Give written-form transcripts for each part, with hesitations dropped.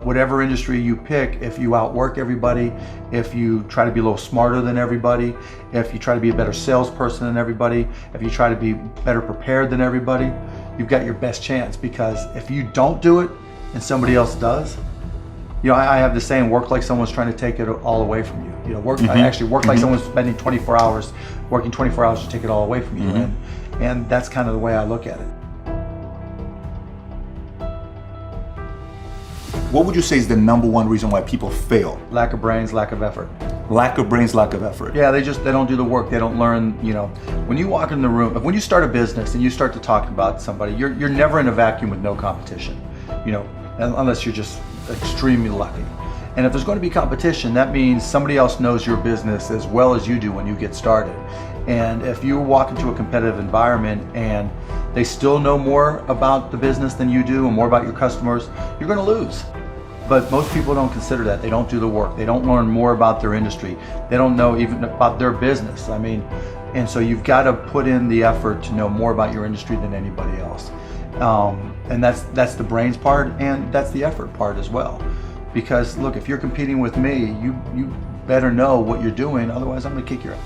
whatever industry you pick, if you outwork everybody, if you try to be a little smarter than everybody, if you try to be a better salesperson than everybody, if you try to be better prepared than everybody, you've got your best chance. Because if you don't do it and somebody else does, I have the saying, work like someone's trying to take it all away from you. I actually work like someone's spending 24 hours, working 24 hours to take it all away from you. And that's kind of the way I look at it. What would you say is the number one reason why people fail? Lack of brains, lack of effort. Lack of brains, lack of effort. Yeah, they don't do the work. They don't learn. When you walk in the room, when you start a business and you start to talk about somebody, you're never in a vacuum with no competition. Unless you're just extremely lucky. And if there's going to be competition, that means somebody else knows your business as well as you do when you get started. And if you walk into a competitive environment and they still know more about the business than you do and more about your customers, you're going to lose. But most people don't consider that. They don't do the work. They don't learn more about their industry. They don't know even about their business. And so you've got to put in the effort to know more about your industry than anybody else. And that's the brains part, and that's the effort part as well. Because look, if you're competing with me, you better know what you're doing, otherwise I'm gonna kick your ass,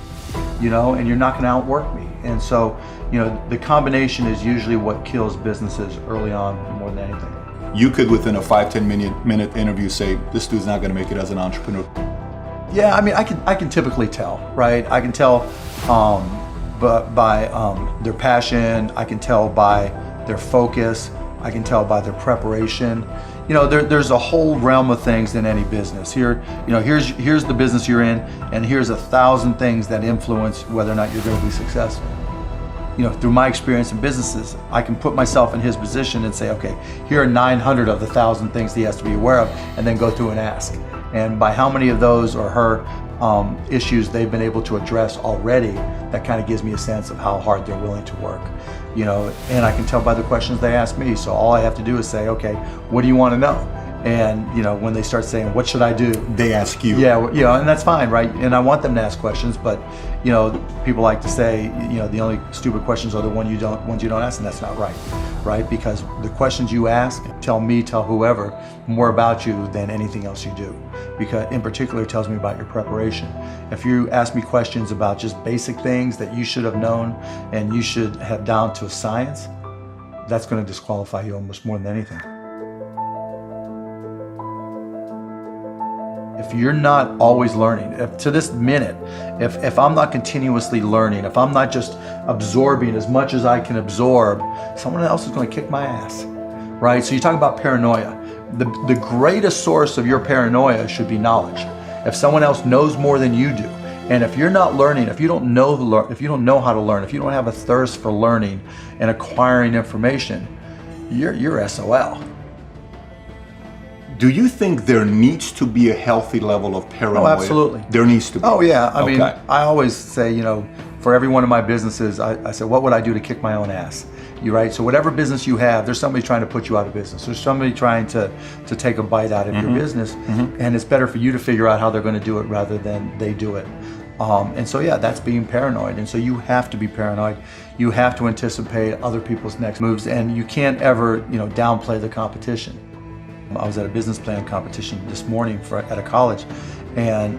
and you're not gonna outwork me. And so, the combination is usually what kills businesses early on more than anything. You could, within a 5-10 minute interview, say, this dude's not gonna make it as an entrepreneur. Yeah, I can typically tell, right? I can tell by their passion, I can tell by their focus, I can tell by their preparation. There's a whole realm of things in any business. Here's the business you're in, and here's 1,000 things that influence whether or not you're going to be successful. Through my experience in businesses, I can put myself in his position and say, okay, here are 900 of the 1,000 things he has to be aware of, and then go through and ask. And by how many of those or her issues they've been able to address already, that kind of gives me a sense of how hard they're willing to work. And I can tell by the questions they ask me. So all I have to do is say, okay, what do you want to know? And when they start saying, what should I do? They ask you. Yeah, and that's fine, right? And I want them to ask questions, but people like to say, the only stupid questions are the ones you don't ask, and that's not right? Because the questions you ask tell whoever more about you than anything else you do. Because in particular, it tells me about your preparation. If you ask me questions about just basic things that you should have known and you should have down to a science, that's going to disqualify you almost more than anything. If you're not always learning, to this minute, if I'm not continuously learning, if I'm not just absorbing as much as I can absorb, someone else is going to kick my ass, right? So you talk about paranoia. The greatest source of your paranoia should be knowledge. If someone else knows more than you do, and if you're not learning, if you don't know how to learn, if you don't have a thirst for learning and acquiring information, you're SOL. Do you think there needs to be a healthy level of paranoia? Oh, absolutely. There needs to be. Oh, yeah. I mean, I always say, for every one of my businesses, I say, what would I do to kick my own ass? You're right. So whatever business you have, there's somebody trying to put you out of business. There's somebody trying to take a bite out of your business. And it's better for you to figure out how they're going to do it rather than they do it. And so, yeah, that's being paranoid. And so you have to be paranoid. You have to anticipate other people's next moves, and you can't ever, downplay the competition. I was at a business plan competition this morning at a college, and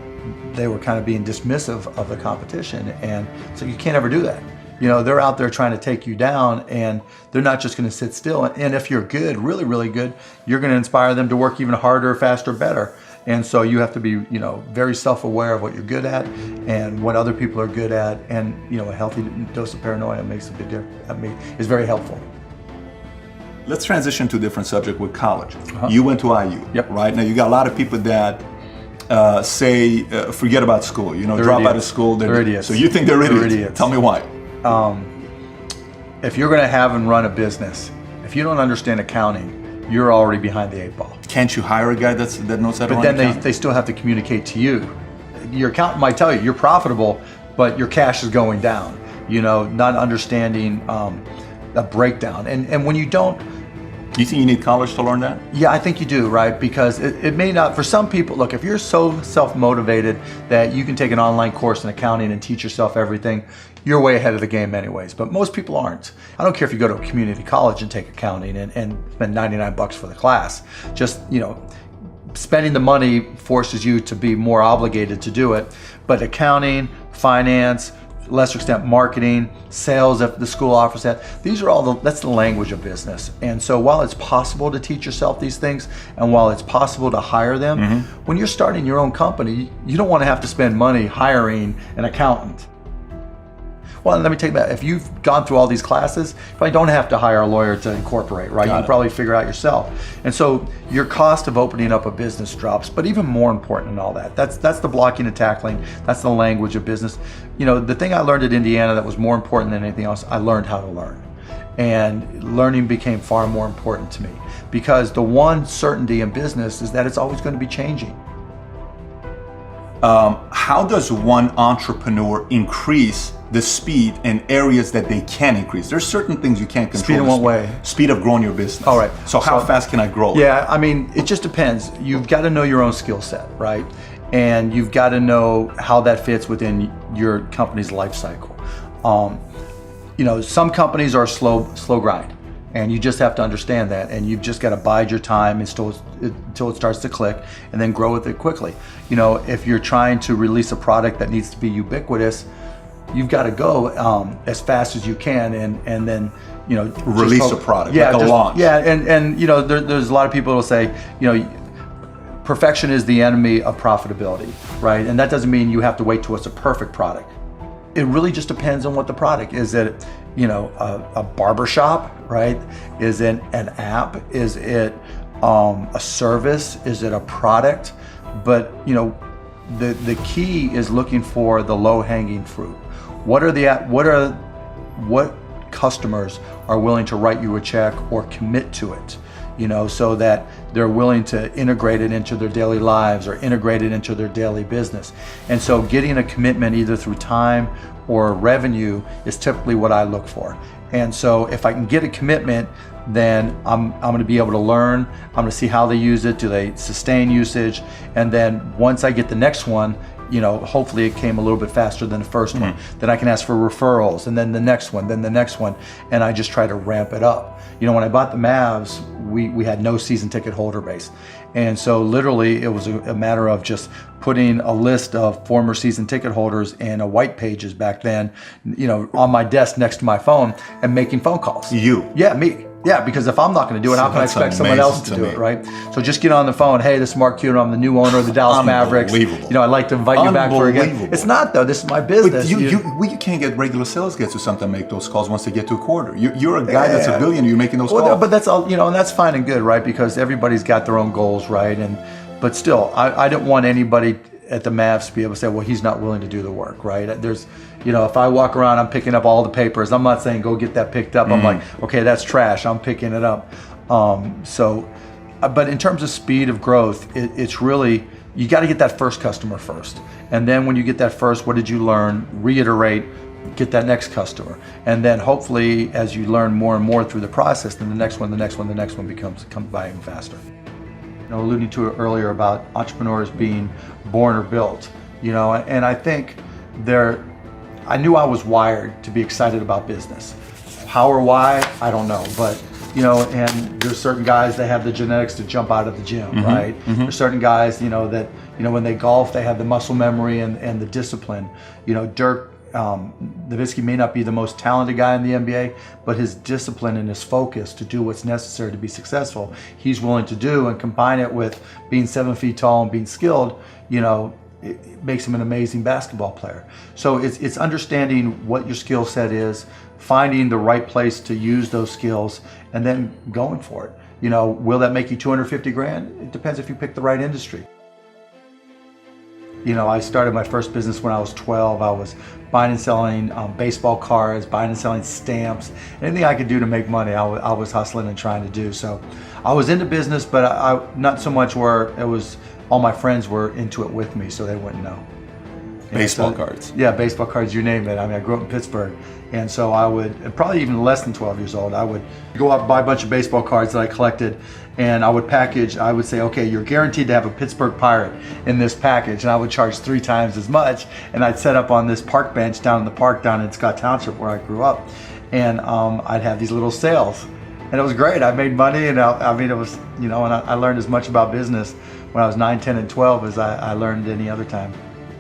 they were kind of being dismissive of the competition. And so you can't ever do that. They're out there trying to take you down, and they're not just going to sit still. And if you're good, really, really good, you're going to inspire them to work even harder, faster, better. And so you have to be, very self-aware of what you're good at and what other people are good at. And, a healthy dose of paranoia makes a big difference. Is very helpful. Let's transition to a different subject with college. You went to IU, Yep. right? Now you got a lot of people that say, forget about school, drop idiots. out of school. They're idiots. So you think they're idiots. They're idiots. Tell me why. If you're going to have and run a business, if you don't understand accounting, you're already behind the 8 ball. Can't you hire a guy that knows how to But run then accounting? they still have to communicate to you. Your accountant might tell you you're profitable, but your cash is going down. Not understanding a breakdown. And when you don't, You think you need college to learn that? yeah, I think you do, right? Because it may not, for some people, look, if you're so self-motivated that you can take an online course in accounting and teach yourself everything, you're way ahead of the game anyways. But most people aren't. I don't care if you go to a community college and take accounting and spend $99 for the class. Just, spending the money forces you to be more obligated to do it. But accounting, finance, lesser extent marketing, sales if the school offers that, these are all that's the language of business. And so while it's possible to teach yourself these things, and while it's possible to hire them, when you're starting your own company, you don't want to have to spend money hiring an accountant. Well, let me take that. If you've gone through all these classes, you probably don't have to hire a lawyer to incorporate, right? You can probably figure out yourself. And so your cost of opening up a business drops. But even more important than all that, that's the blocking and tackling. That's the language of business. You know, the thing I learned at Indiana that was more important than anything else, I learned how to learn. And learning became far more important to me, because the one certainty in business is that it's always going to be changing. How does one entrepreneur increase the speed in areas that they can increase? There's certain things you can't control. Speed in what way? Speed of growing your business. All right. So how fast can I grow it? Yeah, I mean, it just depends. You've got to know your own skill set, right? And you've got to know how that fits within your company's life cycle. You know, some companies are slow grind. And you just have to understand that, and you've just got to bide your time until it starts to click, and then grow with it quickly. You know, if you're trying to release a product that needs to be ubiquitous, you've got to go as fast as you can, and then, you know, release a product, yeah, like a launch. Yeah, and you know, there's a lot of people who will say, you know, perfection is the enemy of profitability, right? And that doesn't mean you have to wait till it's a perfect product. It really just depends on what the product is. It, you know, a barbershop, right? Is it an app? Is it a service? Is it a product? But, you know, the key is looking for the low-hanging fruit. What customers are willing to write you a check or commit to it? You know, so that they're willing to integrate it into their daily lives or integrate it into their daily business. And so getting a commitment either through time or revenue is typically what I look for. And so if I can get a commitment, then I'm going to be able to learn. I'm going to see how they use it. Do they sustain usage? And then once I get the next one, you know, hopefully it came a little bit faster than the first one. Then I can ask for referrals, and then the next one, then the next one, and I just try to ramp it up. You know, when I bought the Mavs, we had no season ticket holder base. And so literally it was a matter of just putting a list of former season ticket holders in a white pages back then, you know, on my desk next to my phone, and making phone calls. You? Yeah, me. Yeah, because if I'm not going to do it, how can I expect someone else to do it, right? So just get on the phone. Hey, this is Mark Cuban. I'm the new owner of the Dallas Mavericks. You know, I'd like to invite you back for a game. It's not, though. This is my business. But you can't get regular sales guys or something to make those calls once they get to a quarter. You're a guy that's a billionaire. You're making those calls. But that's all, you know, and that's fine and good, right? Because everybody's got their own goals, right? But still, I didn't want anybody at the Mavs to be able to say, well, he's not willing to do the work, right? There's, you know, if I walk around, I'm picking up all the papers. I'm not saying go get that picked up. I'm like, okay, that's trash. I'm picking it up. But in terms of speed of growth, it's really, you got to get that first customer first. And then when you get that first, what did you learn? Reiterate, get that next customer. And then hopefully as you learn more and more through the process, then the next one comes by even faster. You know, alluding to it earlier about entrepreneurs being born or built, you know, and I think I knew I was wired to be excited about business. How or why, I don't know, but you know, and there's certain guys that have the genetics to jump out of the gym, right? There's certain guys, you know, that, you know, when they golf, they have the muscle memory and the discipline. You know, Dirk Nowitzki may not be the most talented guy in the NBA, but his discipline and his focus to do what's necessary to be successful, he's willing to do, and combine it with being 7 feet tall and being skilled, you know, it makes him an amazing basketball player. So it's understanding what your skill set is, finding the right place to use those skills, and then going for it. You know, will that make you 250 grand? It depends if you pick the right industry. You know, I started my first business when I was 12. I was buying and selling baseball cards, buying and selling stamps. Anything I could do to make money, I was hustling and trying to do. So I was into business, but I not so much where it was, all my friends were into it with me, so they wouldn't know. Baseball cards. Yeah, baseball cards, you name it. I mean, I grew up in Pittsburgh. And so I would, probably even less than 12 years old, I would go out and buy a bunch of baseball cards that I collected, and I would package, I would say, okay, you're guaranteed to have a Pittsburgh Pirate in this package, and I would charge 3 times as much, and I'd set up on this park bench down in the park down in Scott Township where I grew up, and I'd have these little sales. and it was great. I made money, and I mean, it was, you know, and I learned as much about business when I was 9, 10, and 12 as I learned any other time.